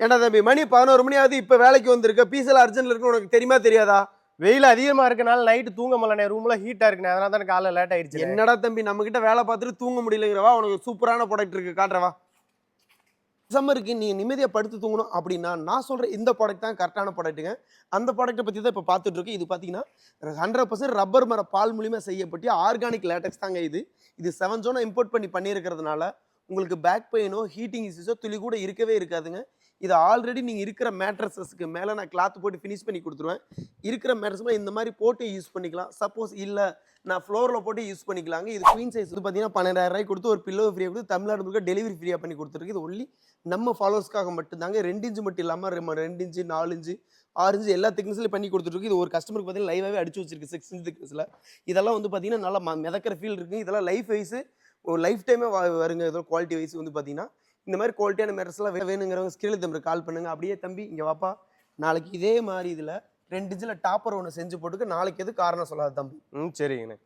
ஏன்னா தம்பி மணி 11 மணி ஆகுது, இப்ப வேலைக்கு வந்திருக்க, பீஸெல்லாம் அர்ஜென்ட்ல இருக்கு, உனக்கு தெரியுமா தெரியாதா? வெயில் அதிகமா இருக்கனால நைட்டு தூங்க முடியலண்ணே, ரூம்ல ஹீட்டா இருக்குண்ணே, அதனால தான் காலைல லேட் ஆயிடுச்சு. என்னடா தம்பி நம்ம கிட்ட வேலை பார்த்துட்டு தூங்க முடியலங்கிறவா, உனக்கு சூப்பரான ப்ராடக்ட் இருக்கு காட்டுறவா. சம்மருக்கு நீங்க நிம்மதியா படுத்து தூங்கணும் அப்படின்னா நான் சொல்ற இந்த ப்ராடக்ட் தான் கரெக்டான ப்ராடக்ட்டுங்க. அந்த ப்ராடக்ட்டை பத்தி தான் இப்ப பார்த்துட்டு இருக்கோம். இது பார்த்தீங்கன்னா 100% ரப்பர் மர பால் மூலியமா செய்யப்பட்ட ஆர்கானிக் லேட்டெக்ஸ் தாங்க இது. இது 7 ஜோனா இம்போர்ட் பண்ணியிருக்கிறதுனால உங்களுக்கு பேக் பெயினோ, ஹீட்டிங் இஷ்யூஸோ துளி கூட இருக்கவே இருக்காதுங்க. இது ஆல்ரெடி நீங்க இருக்கிற மேட்ரஸஸ்க்கு மேல நான் கிளாத் போட்டு ஃபினிஷ் பண்ணி குடுத்துருவேன். இருக்கிற மேட்ரஸ் இந்த மாதிரி போட்டு யூஸ் பண்ணிக்கலாம். சப்போஸ் இல்ல நான் ஃப்ளோர்ல போட்டு யூஸ் பண்ணிக்கலாங்க. இது குயின் சைஸ் வந்து பார்த்தீங்கன்னா 12,000 கொடுத்து ஒரு பில்லோ ஃப்ரீயா கொடுத்து தமிழ்நாடு முழுக்க டெலிவரி ஃப்ரீயா பண்ணி கொடுத்துருக்கு. இது ஒன்லி நம்ம ஃபாலோவர்ஸ்க்காக மட்டும் தாங்க. 2 இன்ச் மட்டும் இல்லாம 2 இன்ச், 4 இன்ச், 6 இன்ச் எல்லா திக்னஸ்லயும் பண்ணி கொடுத்துருக்கு. இது ஒரு கஸ்டமருக்கு பார்த்தீங்கன்னா லைவாவே அடிச்சு வச்சிருக்கு 6 இன்ச் திக்னஸ்ல. இதெல்லாம் வந்து பார்த்தீங்கன்னா நல்லா மிதக்கிற ஃபீல் இருக்கு. இதெல்லாம் லைஃப் வைஸ் ஒரு லைஃப் டைமே வருங்க. இதோட குவாலிட்டி வைஸ் வந்து பார்த்தீங்கன்னா இந்த மாதிரி குவாலிட்டியான மேட்டர்ஸ்லாம் வேணுங்கிறவங்க ஸ்கிரீன்ல தம்பி கால் பண்ணுங்க. அப்படியே தம்பி இங்க வாப்பா, நாளைக்கு இதே மாதிரி இதுல 2 இன்ச்ல டாப்பர் ஒன்று செஞ்சு போட்டுக்க. நாளைக்கு எது காரணம் சொல்லாத தம்பி. சரிங்கண்ணே.